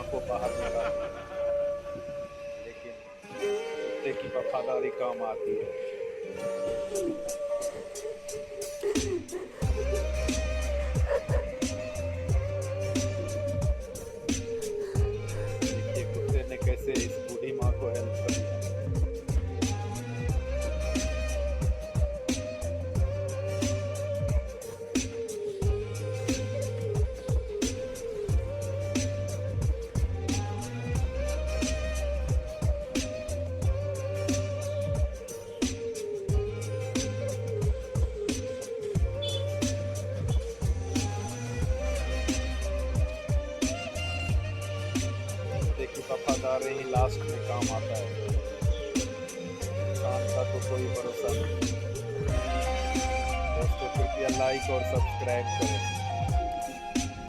माँ को बाहर निकालती है, लेकिन कुत्ते की वफादारी काम आती है। देखिए कुत्ते ने कैसे इस बूढ़ी माँ को हेल्प करी है। कुत्ते की वफादारी ही लास्ट में काम आता है। इंसान का तो कोई भरोसा नहीं। दोस्तों कृपया लाइक और सब्सक्राइब करें।